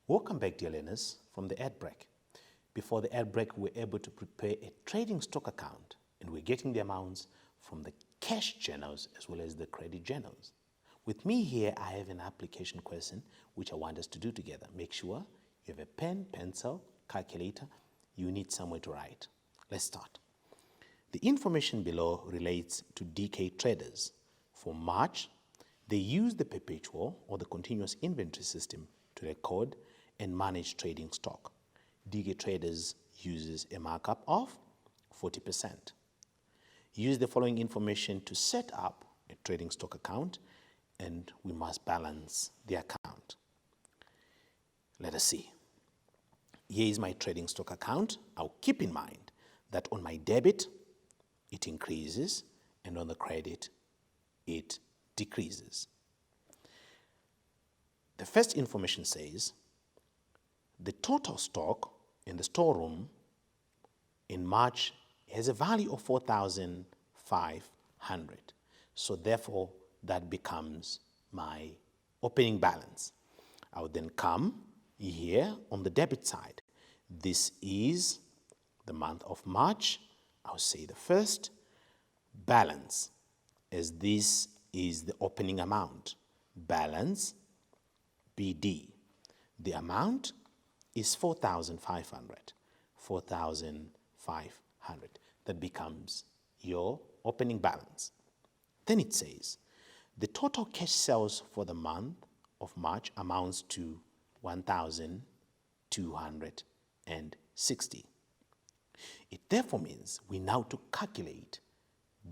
Welcome back, dear learners, from the ad break. Before the ad break, we were able to prepare a trading stock account, and we're getting the amounts from the cash journals as well as the credit journals. With me here, I have an application question which I want us to do together. Make sure you have a pen, pencil, calculator. You need somewhere to write. Let's start. The information below relates to DK traders. For March, they use the perpetual or the continuous inventory system to record and manage trading stock. DK traders uses a markup of 40%. Use the following information to set up a trading stock account, and we must balance the account. Let us see. Here is my trading stock account. I'll keep in mind that on my debit, it increases, and on the credit, it decreases. The first information says the total stock in the storeroom in March has a value of 4,500. So therefore, that becomes my opening balance. I would then come here on the debit side. This is the month of March. I'll say the first balance, as this is the opening amount. Balance BD. The amount is 4,500. 4,500. That becomes your opening balance. Then it says the total cash sales for the month of March amounts to 1,260. It therefore means we now to calculate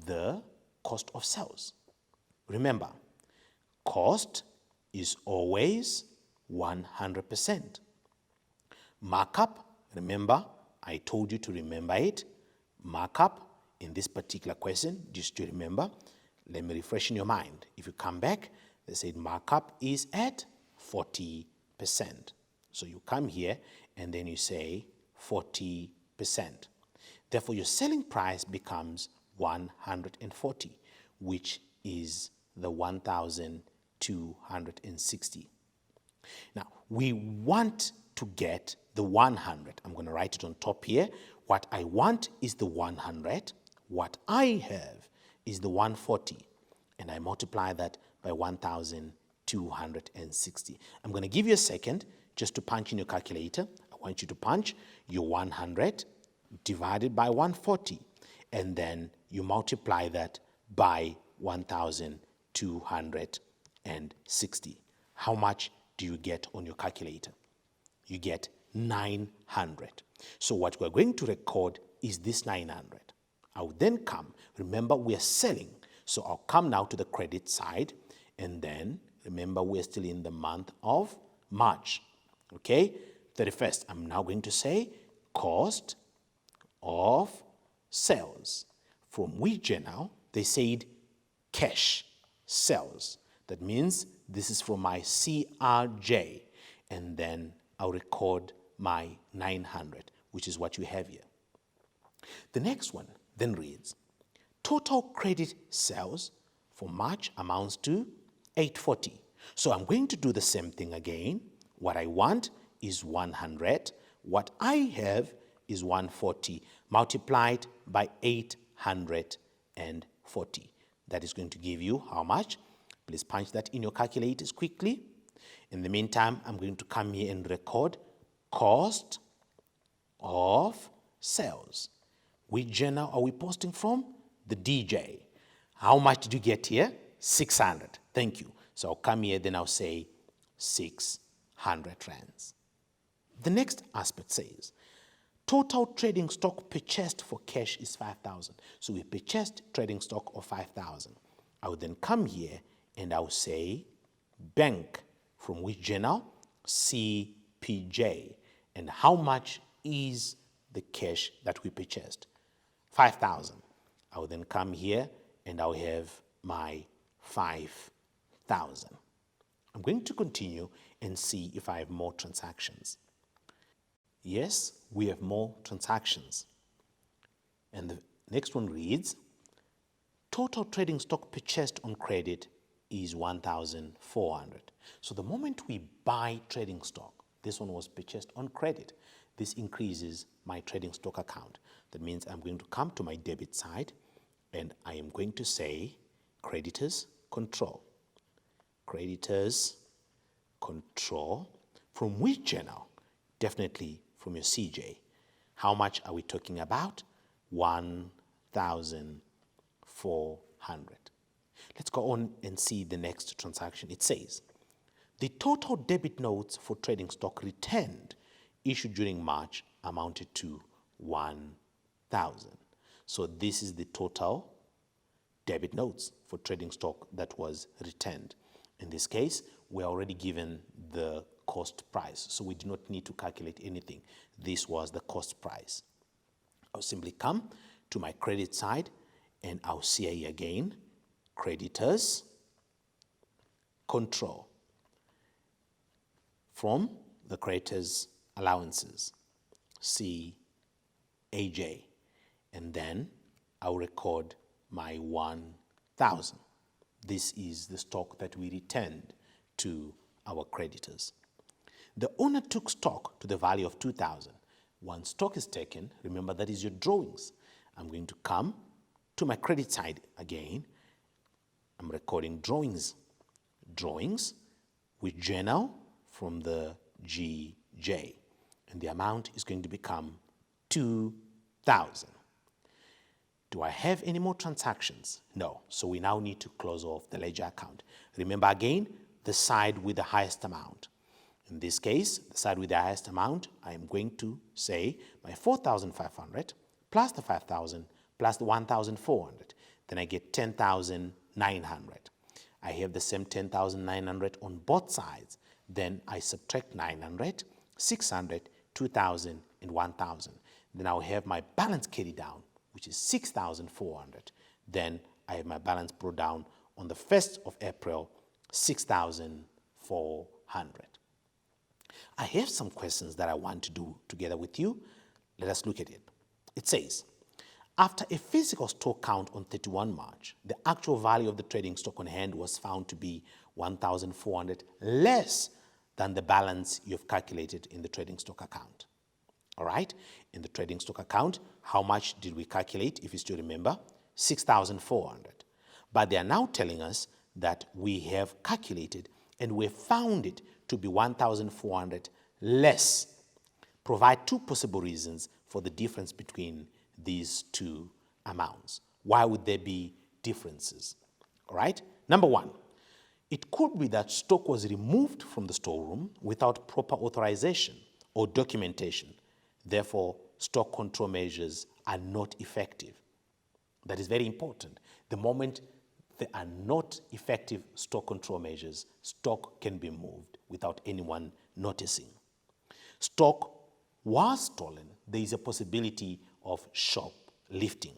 the cost of sales. Remember, cost is always 100%. Markup, remember, I told you to remember it. Markup in this particular question, just to remember, let me refresh in your mind. If you come back, they said markup is at 40%. So you come here and then you say 40%. Therefore, your selling price becomes 140, which is the 1,260. Now, we want to get the 100. I'm going to write it on top here. What I want is the 100. What I have is the 140. And I multiply that by 1,260. I'm going to give you a second just to punch in your calculator. I want you to punch your 100 divided by 140. And then you multiply that by 1,260. How much do you get on your calculator? You get 900. So what we're going to record is this 900. I will then come. Remember, we are selling. So I'll come now to the credit side. And then, remember, we're still in the month of March. Okay? 31st. I'm now going to say cost of sales. From which journal? They said cash sales. That means this is from my CRJ. And then I'll record my 900, which is what you have here. The next one then reads, total credit sales for March amounts to 840. So I'm going to do the same thing again. What I want is 100. What I have is 140 multiplied by 840. That is going to give you how much? Please punch that in your calculators quickly. In the meantime, I'm going to come here and record cost of sales. Which journal are we posting from? The DJ. How much did you get here? 600. Thank you. So I'll come here, then I'll say 600 rands. The next aspect says, total trading stock purchased for cash is 5,000. So we purchased trading stock of 5,000. I will then come here and I'll say bank. From which journal? CPJ. And how much is the cash that we purchased? 5,000. I will then come here and I'll have my 5,000. I'm going to continue and see if I have more transactions. Yes, we have more transactions. And the next one reads, total trading stock purchased on credit is 1,400. So the moment we buy trading stock, This one was purchased on credit. This increases my trading stock account. That means I'm going to come to my debit side and I am going to say creditors control. Creditors control. From which journal? Definitely from your CJ. How much are we talking about? 1,400. Let's go on and see the next transaction. It says, the total debit notes for trading stock returned issued during March amounted to 1,000. So this is the total debit notes for trading stock that was returned. In this case, we're already given the cost price, so we do not need to calculate anything. This was the cost price. I'll simply come to my credit side and I'll say again, creditors control. From the creditors allowances, CAJ, and then I'll record my 1,000. This is the stock that we returned to our creditors. The owner took stock to the value of 2,000. Once stock is taken, remember that is your drawings. I'm going to come to my credit side again. I'm recording drawings. Drawings with journal from the GJ. And the amount is going to become 2,000. Do I have any more transactions? No. So we now need to close off the ledger account. Remember again, the side with the highest amount. In this case, the side with the highest amount, I am going to say my 4,500 plus the 5,000 plus the 1,400. Then I get 10,900. I have the same 10,900 on both sides. Then I subtract 900, 600, 2,000, and 1,000. Then I'll have my balance carried down, which is 6,400. Then I have my balance brought down on the 1st of April, 6,400. I have some questions that I want to do together with you. Let us look at it. It says, after a physical stock count on 31 March, the actual value of the trading stock on hand was found to be 1,400 less than the balance you've calculated in the trading stock account. All right? In the trading stock account, how much did we calculate, if you still remember? 6,400. But they are now telling us that we have calculated and we found it to be 1,400 less. Provide two possible reasons for the difference between these two amounts. Why would there be differences? All right? Number one, it could be that stock was removed from the storeroom without proper authorization or documentation. Therefore, stock control measures are not effective. That is very important. The moment there are not effective stock control measures, stock can be moved without anyone noticing. Stock was stolen, there is a possibility of shoplifting.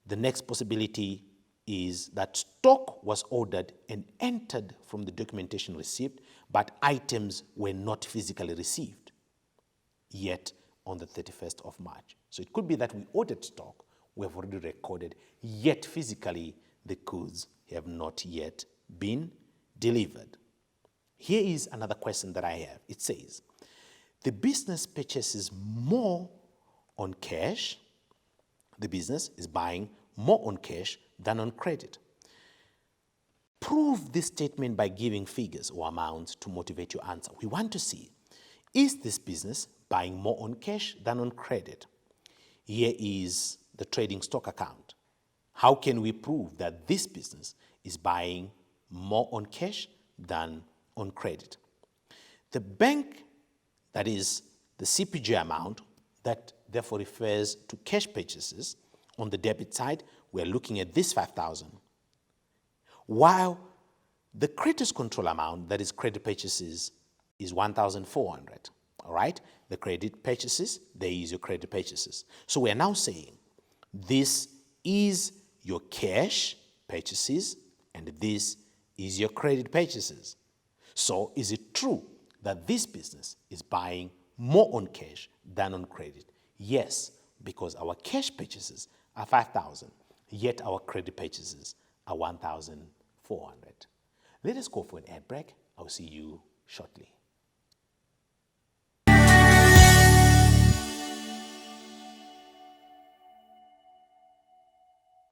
The next possibility is that stock was ordered and entered from the documentation received, but items were not physically received yet on the 31st of March. So it could be that we ordered stock, we have already recorded, yet physically the goods have not yet been delivered. Here is another question that I have. It says, the business purchases more on cash. The business is buying more on cash than on credit. Prove this statement by giving figures or amounts to motivate your answer. We want to see, is this business buying more on cash than on credit? Here is the trading stock account. How can we prove that this business is buying more on cash than on credit? The bank, that is the CPG amount, that therefore refers to cash purchases. On the debit side, we're looking at this 5,000. While the creditors control amount, that is credit purchases, is 1,400. All right? The credit purchases, there is your credit purchases. So we're now saying this is your cash purchases and this is your credit purchases. So is it true that this business is buying more on cash than on credit? Yes, because our cash purchases are 5,000, yet our credit purchases are 1,400. Let us go for an ad break. I'll see you shortly.